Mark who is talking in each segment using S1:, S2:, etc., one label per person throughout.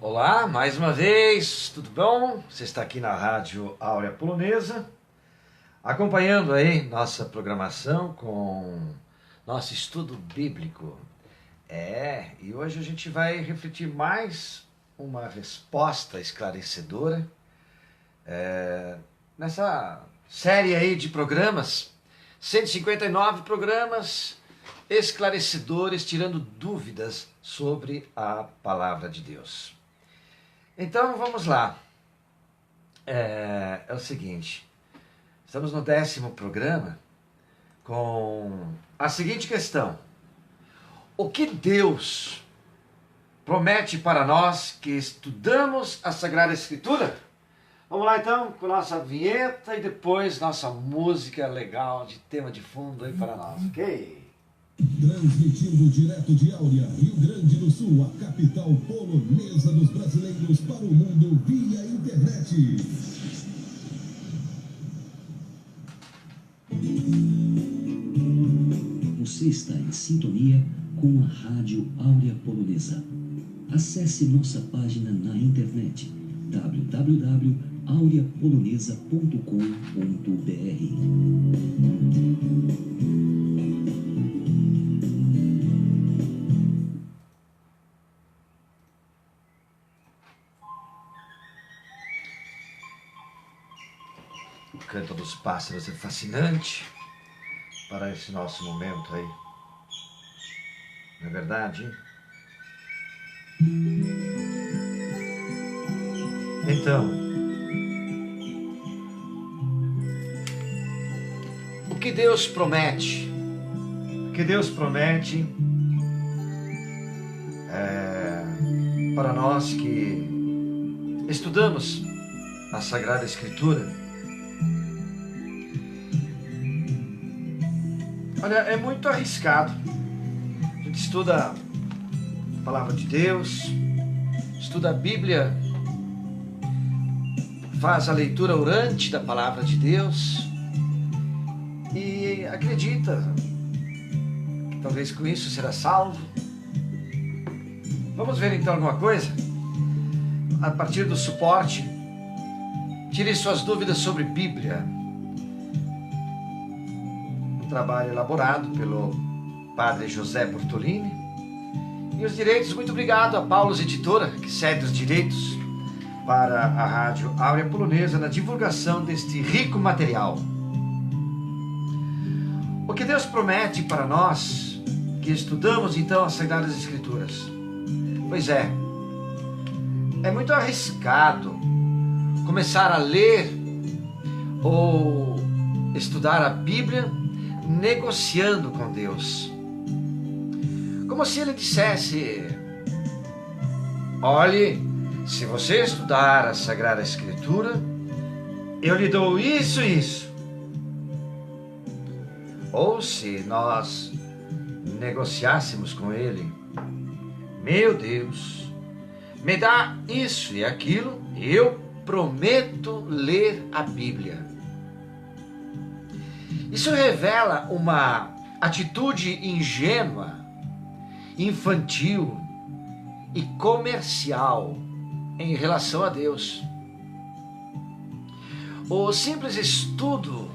S1: Olá, mais uma vez, tudo bom? Você está aqui na Rádio Áurea Polonesa, acompanhando aí nossa programação com nosso estudo bíblico. E hoje a gente vai refletir mais uma resposta esclarecedora nessa série aí de programas, 159 programas esclarecedores, tirando dúvidas sobre a Palavra de Deus. Então vamos lá, é o seguinte, estamos no 10º programa com a seguinte questão: o que Deus promete para nós que estudamos a Sagrada Escritura? Vamos lá então com nossa vinheta e depois nossa música legal de tema de fundo aí para nós, ok?
S2: Transmitindo direto de Áurea, Rio Grande do Sul, a capital polonesa dos brasileiros para o mundo via internet.
S3: Você está em sintonia com a Rádio Áurea Polonesa. Acesse nossa página na internet www.aureapolonesa.com.br.
S1: O canto dos pássaros é fascinante para esse nosso momento aí. Não é verdade? Então, o que Deus promete? O que Deus promete para nós que estudamos a Sagrada Escritura? Olha, é muito arriscado. A gente estuda a Palavra de Deus, estuda a Bíblia, faz a leitura orante da Palavra de Deus e acredita que talvez com isso será salvo. Vamos ver então alguma coisa? A partir do suporte, tire suas dúvidas sobre Bíblia. Trabalho elaborado pelo padre José Bortolini. E os direitos, muito obrigado a Paulus Editora, que cede os direitos para a Rádio Áurea Polonesa na divulgação deste rico material. O que Deus promete para nós que estudamos então as Sagradas Escrituras? Pois é muito arriscado começar a ler ou estudar a Bíblia negociando com Deus, como se Ele dissesse: olhe, se você estudar a Sagrada Escritura, eu lhe dou isso e isso. Ou se nós negociássemos com Ele: meu Deus, me dá isso e aquilo, e eu prometo ler a Bíblia. Isso revela uma atitude ingênua, infantil e comercial em relação a Deus. O simples estudo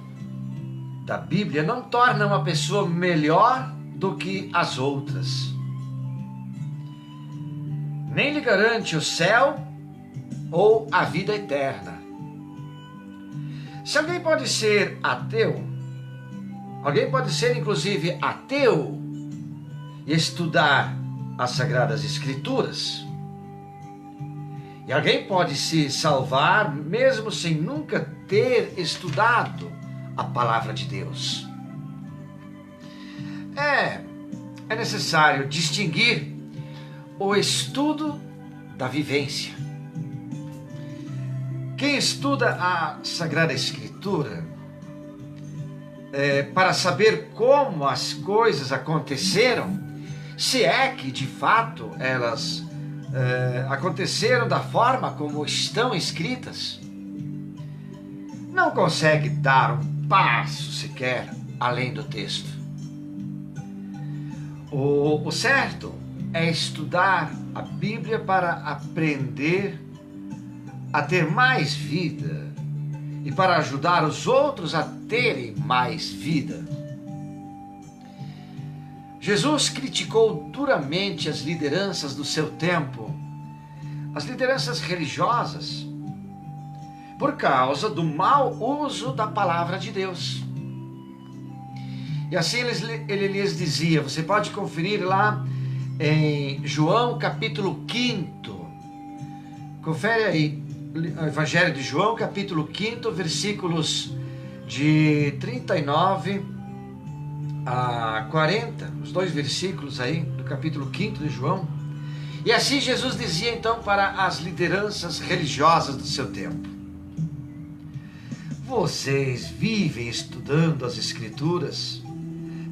S1: da Bíblia não torna uma pessoa melhor do que as outras, nem lhe garante o céu ou a vida eterna. Se alguém pode ser ateu, alguém pode ser inclusive ateu e estudar as Sagradas Escrituras. E alguém pode se salvar mesmo sem nunca ter estudado a Palavra de Deus. É necessário distinguir o estudo da vivência. Quem estuda a Sagrada Escritura para saber como as coisas aconteceram, se é que de fato elas aconteceram da forma como estão escritas, não consegue dar um passo sequer além do texto. O certo é estudar a Bíblia para aprender a ter mais vida e para ajudar os outros a terem mais vida. Jesus criticou duramente as lideranças do seu tempo, as lideranças religiosas, por causa do mau uso da palavra de Deus. E assim ele lhes dizia, você pode conferir lá em João capítulo 5, confere aí, o Evangelho de João capítulo 5, versículos de 39 a 40, os 2 versículos aí do capítulo 5 de João. E assim Jesus dizia então para as lideranças religiosas do seu tempo: vocês vivem estudando as Escrituras,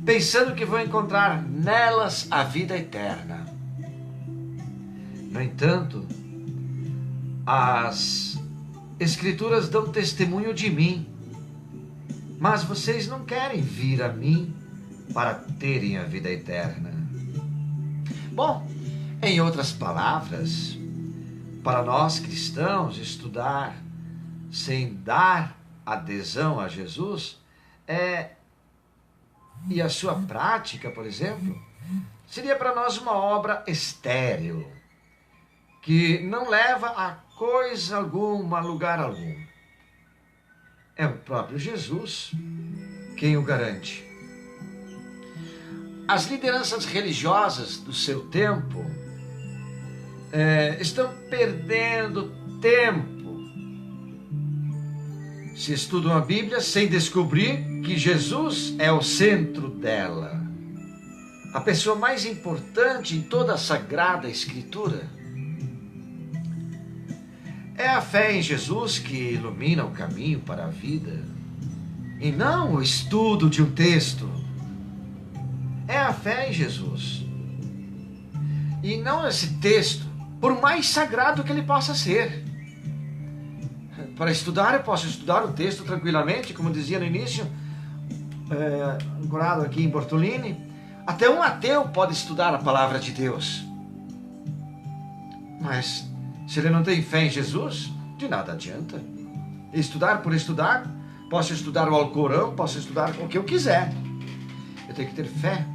S1: pensando que vão encontrar nelas a vida eterna. No entanto, as Escrituras dão testemunho de mim, mas vocês não querem vir a mim para terem a vida eterna. Bom, em outras palavras, para nós cristãos, estudar sem dar adesão a Jesus e a sua prática, por exemplo, seria para nós uma obra estéril, que não leva a coisa alguma, a lugar algum. É o próprio Jesus quem o garante. As lideranças religiosas do seu tempo estão perdendo tempo se estudam a Bíblia sem descobrir que Jesus é o centro dela, a pessoa mais importante em toda a Sagrada Escritura. É a fé em Jesus que ilumina o caminho para a vida, e não o estudo de um texto. É a fé em Jesus, e não esse texto, por mais sagrado que ele possa ser. Para estudar, eu posso estudar o texto tranquilamente, como dizia no início, ancorado aqui em Bortolini. Até um ateu pode estudar a palavra de Deus. Mas, se ele não tem fé em Jesus, de nada adianta. Estudar por estudar, posso estudar o Alcorão, posso estudar o que eu quiser. Eu tenho que ter fé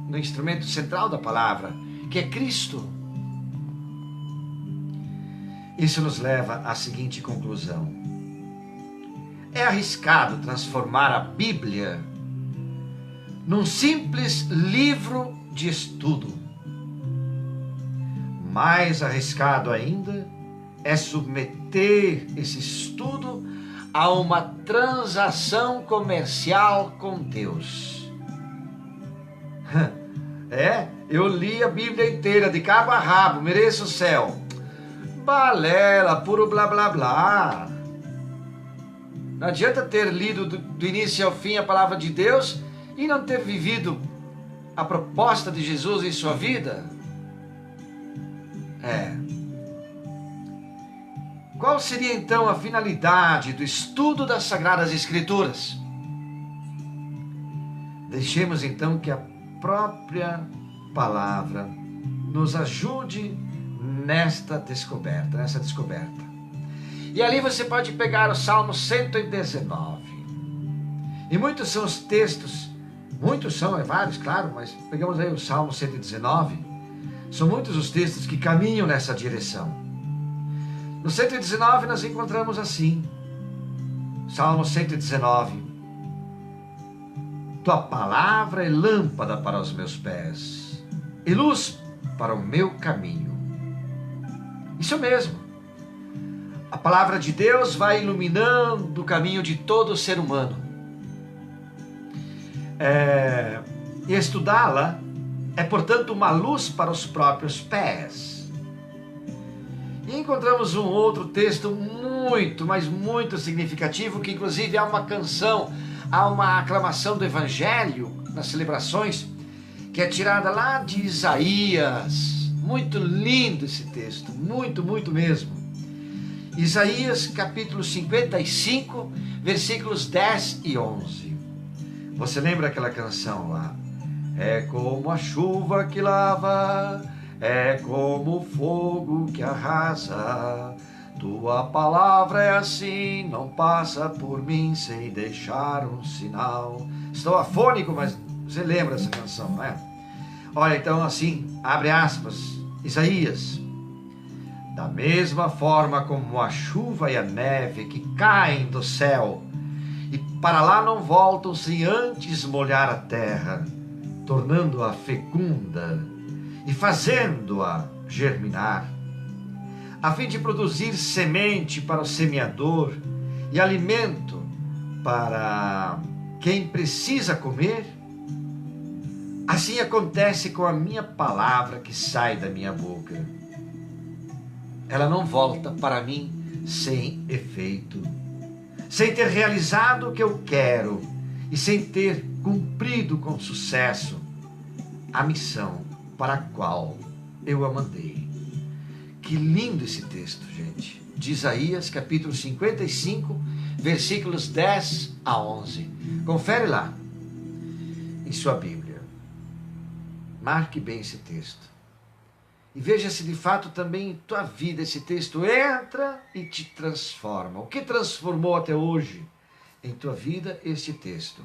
S1: no instrumento central da palavra, que é Cristo. Isso nos leva à seguinte conclusão: é arriscado transformar a Bíblia num simples livro de estudo. Mais arriscado ainda é submeter esse estudo a uma transação comercial com Deus. Eu li a Bíblia inteira, de cabo a rabo, mereço o céu. Balela, puro blá blá blá. Não adianta ter lido do início ao fim a palavra de Deus e não ter vivido a proposta de Jesus em sua vida. Qual seria então a finalidade do estudo das Sagradas Escrituras? Deixemos então que a própria palavra nos ajude nessa descoberta. E ali você pode pegar o Salmo 119. E muitos são os textos, vários, claro, mas pegamos aí o Salmo 119. São muitos os textos que caminham nessa direção. No 119 nós encontramos assim, Salmo 119. Tua palavra é lâmpada para os meus pés e luz para o meu caminho. Isso mesmo. A palavra de Deus vai iluminando o caminho de todo ser humano. E estudá-la é, portanto, uma luz para os próprios pés. E encontramos um outro texto muito, mas muito significativo, que inclusive há uma canção, há uma aclamação do Evangelho nas celebrações, que é tirada lá de Isaías. Muito lindo esse texto, muito, muito mesmo. Isaías capítulo 55, versículos 10 e 11. Você lembra aquela canção lá? É como a chuva que lava é como fogo que arrasa. Tua palavra é assim, não passa por mim sem deixar um sinal. Estou afônico, mas você lembra essa canção, não é? Olha, então assim, abre aspas, Isaías. Da mesma forma como a chuva e a neve que caem do céu e para lá não voltam sem antes molhar a terra, tornando-a fecunda e fazendo-a germinar, a fim de produzir semente para o semeador e alimento para quem precisa comer, assim acontece com a minha palavra que sai da minha boca. Ela não volta para mim sem efeito, sem ter realizado o que eu quero e sem ter cumprido com sucesso a missão para a qual eu a mandei. Que lindo esse texto, gente. De Isaías, capítulo 55, versículos 10 a 11. Confere lá, em sua Bíblia. Marque bem esse texto. E veja se de fato também em tua vida esse texto entra e te transforma. O que transformou até hoje em tua vida este texto?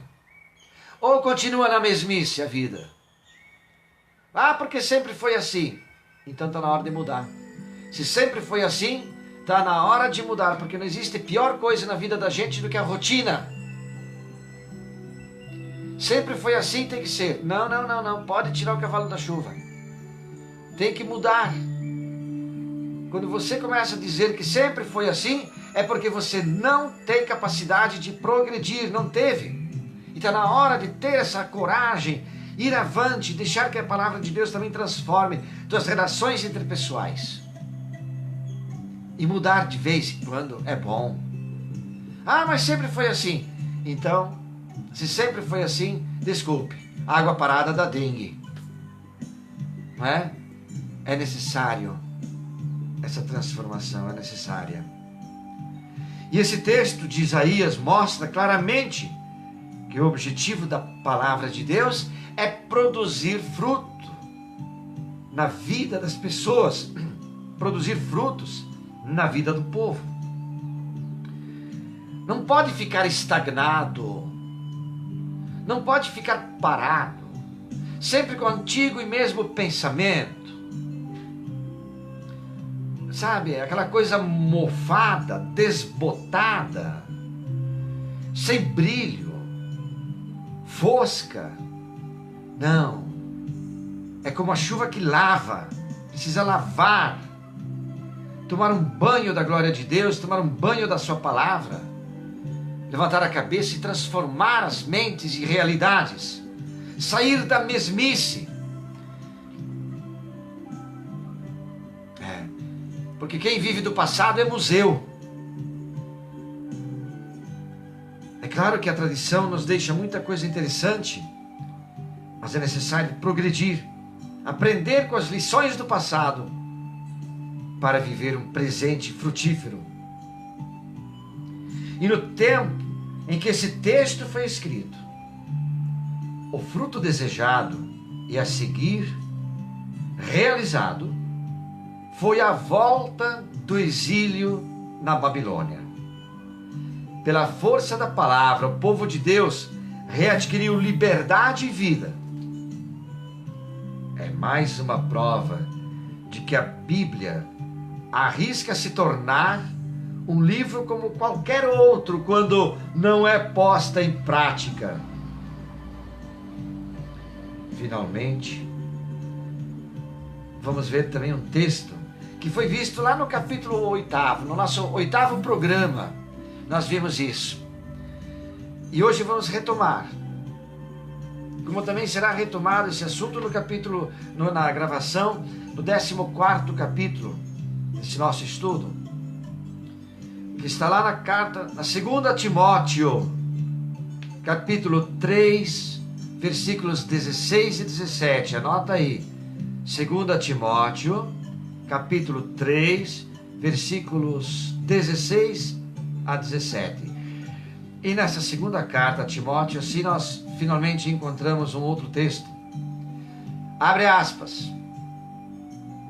S1: Ou continua na mesmice a vida? Ah, porque sempre foi assim. Então está na hora de mudar. Se sempre foi assim, está na hora de mudar, porque não existe pior coisa na vida da gente do que a rotina. Sempre foi assim, tem que ser. Não, pode tirar o cavalo da chuva. Tem que mudar. Quando você começa a dizer que sempre foi assim, é porque você não tem capacidade de progredir, não teve. E está na hora de ter essa coragem, ir avante, deixar que a palavra de Deus também transforme suas relações interpessoais. E mudar de vez em quando é bom. Ah, mas sempre foi assim. Então, se sempre foi assim, desculpe, água parada dá dengue. Não é? É necessário, essa transformação é necessária. E esse texto de Isaías mostra claramente que o objetivo da palavra de Deus é produzir fruto na vida das pessoas, produzir frutos na vida do povo. Não pode ficar estagnado, não pode ficar parado, sempre com o antigo e mesmo pensamento. Sabe, aquela coisa mofada, desbotada, sem brilho, fosca. Não, é como a chuva que lava, precisa lavar, tomar um banho da glória de Deus, tomar um banho da sua palavra, levantar a cabeça e transformar as mentes e realidades, sair da mesmice. Porque quem vive do passado é museu. É claro que a tradição nos deixa muita coisa interessante, mas é necessário progredir, aprender com as lições do passado, para viver um presente frutífero. E no tempo em que esse texto foi escrito, o fruto desejado e a seguir realizado foi a volta do exílio na Babilônia. Pela força da palavra, o povo de Deus readquiriu liberdade e vida. É mais uma prova de que a Bíblia arrisca se tornar um livro como qualquer outro quando não é posta em prática. Finalmente, vamos ver também um texto que foi visto lá no capítulo 8º, no nosso 8º programa, nós vimos isso. E hoje vamos retomar, como também será retomado esse assunto no capítulo, na gravação do 14º capítulo desse nosso estudo, que está lá na carta, na 2 Timóteo, capítulo 3, versículos 16 e 17, anota aí, 2 Timóteo, capítulo 3, versículos 16 a 17. E nessa segunda carta a Timóteo, assim nós finalmente encontramos um outro texto. Abre aspas.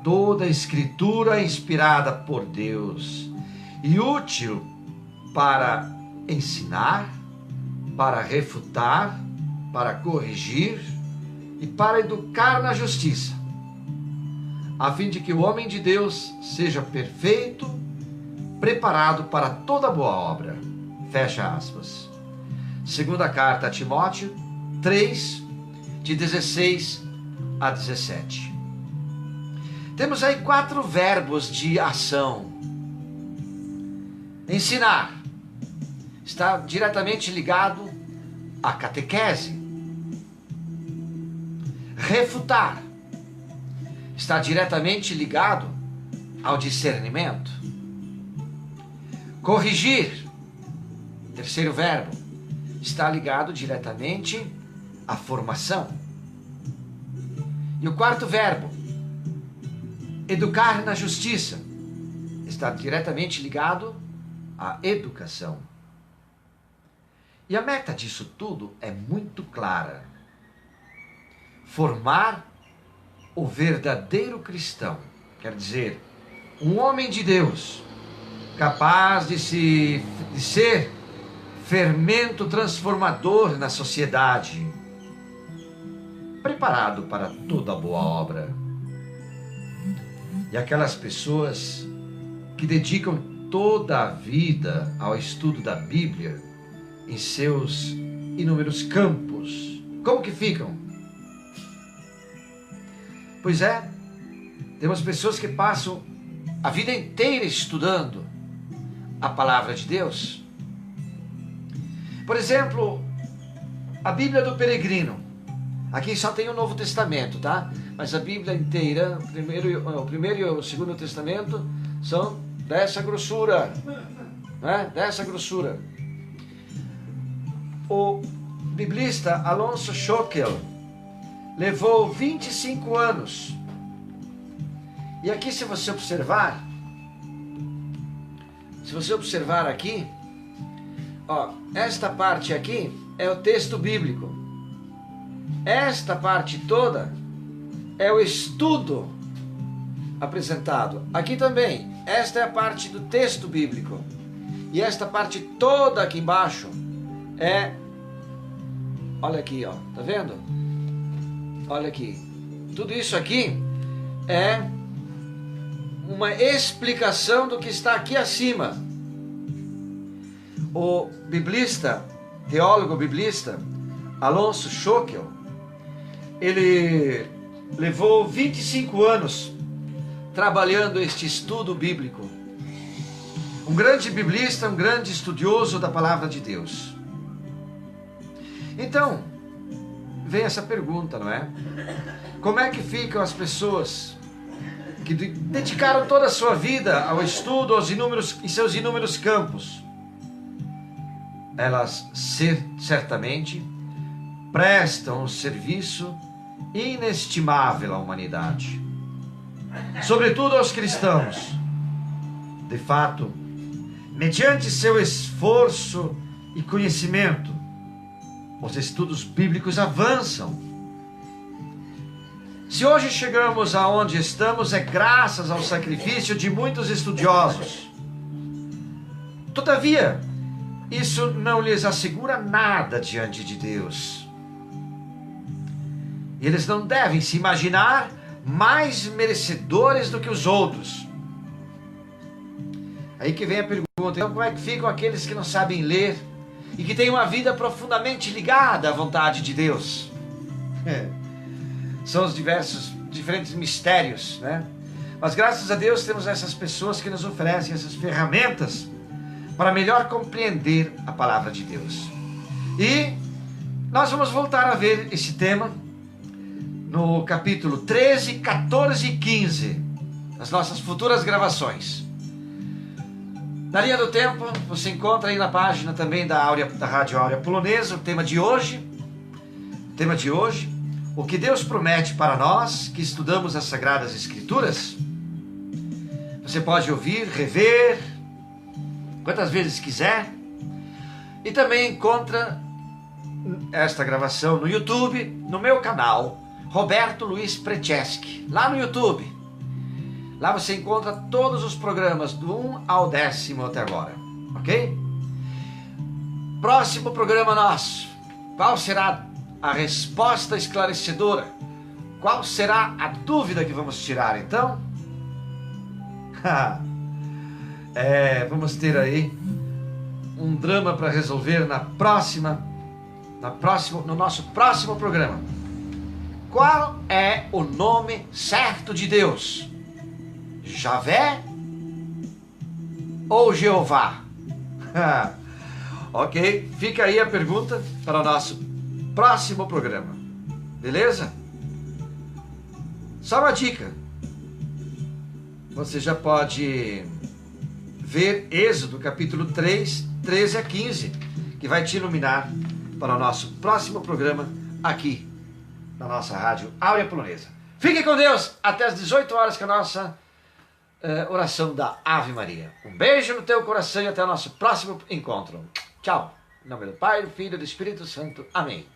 S1: toda a Escritura é inspirada por Deus e útil para ensinar, para refutar, para corrigir e para educar na justiça, a fim de que o homem de Deus seja perfeito, preparado para toda boa obra. Fecha aspas. Segunda carta a Timóteo 3, de 16 a 17. Temos aí 4 verbos de ação. Ensinar está diretamente ligado à catequese. Refutar está diretamente ligado ao discernimento. Corrigir, terceiro verbo, está ligado diretamente à formação. E o quarto verbo, educar na justiça, está diretamente ligado à educação. E a meta disso tudo é muito clara: formar o verdadeiro cristão, quer dizer, um homem de Deus, capaz de ser fermento transformador na sociedade, preparado para toda boa obra. E aquelas pessoas que dedicam toda a vida ao estudo da Bíblia em seus inúmeros campos, como que ficam? Pois é, temos pessoas que passam a vida inteira estudando a palavra de Deus. Por exemplo, a Bíblia do Peregrino. Aqui só tem o Novo Testamento, tá? Mas a Bíblia inteira, o primeiro e o segundo Testamento, são dessa grossura, né? Dessa grossura. O biblista Alonso Schockel levou 25 anos. E aqui, se você observar aqui, ó, esta parte aqui é o texto bíblico. Esta parte toda é o estudo apresentado. Aqui também, esta é a parte do texto bíblico. E esta parte toda aqui embaixo é, olha aqui, ó, tá vendo? Olha aqui. Tudo isso aqui é uma explicação do que está aqui acima. O biblista, teólogo biblista, Alonso Schockel, ele levou 25 anos trabalhando este estudo bíblico. Um grande biblista, um grande estudioso da palavra de Deus. Então, vem essa pergunta, não é? Como é que ficam as pessoas que dedicaram toda a sua vida ao estudo em seus inúmeros campos? Elas certamente prestam um serviço inestimável à humanidade, sobretudo aos cristãos. De fato, mediante seu esforço e conhecimento, os estudos bíblicos avançam. Se hoje chegamos aonde estamos, é graças ao sacrifício de muitos estudiosos. Todavia, isso não lhes assegura nada diante de Deus. Eles não devem se imaginar mais merecedores do que os outros. Aí que vem a pergunta: então como é que ficam aqueles que não sabem ler e que têm uma vida profundamente ligada à vontade de Deus? São os diferentes mistérios, né? Mas graças a Deus temos essas pessoas que nos oferecem essas ferramentas para melhor compreender a palavra de Deus. E nós vamos voltar a ver esse tema no capítulo 13, 14 e 15, nas nossas futuras gravações. Na linha do tempo, você encontra aí na página também da Rádio Áurea Polonesa o tema de hoje. O que Deus promete para nós que estudamos as Sagradas Escrituras. Você pode ouvir, rever, quantas vezes quiser. E também encontra esta gravação no YouTube, no meu canal, Roberto Luiz Precheski, lá no YouTube. Lá você encontra todos os programas do 1 ao 10º até agora, ok? Próximo programa nosso. Qual será a resposta esclarecedora? Qual será a dúvida que vamos tirar então? Vamos ter aí um drama para resolver no nosso próximo programa. Qual é o nome certo de Deus? Javé ou Jeová? Ok, fica aí a pergunta para o nosso próximo programa. Beleza? Só uma dica. Você já pode ver Êxodo capítulo 3, 13 a 15, que vai te iluminar para o nosso próximo programa aqui na nossa rádio Áurea Polonesa. Fique com Deus até as 18 horas com a nossa oração da Ave Maria. Um beijo no teu coração e até o nosso próximo encontro. Tchau. Em nome do Pai, do Filho e do Espírito Santo. Amém.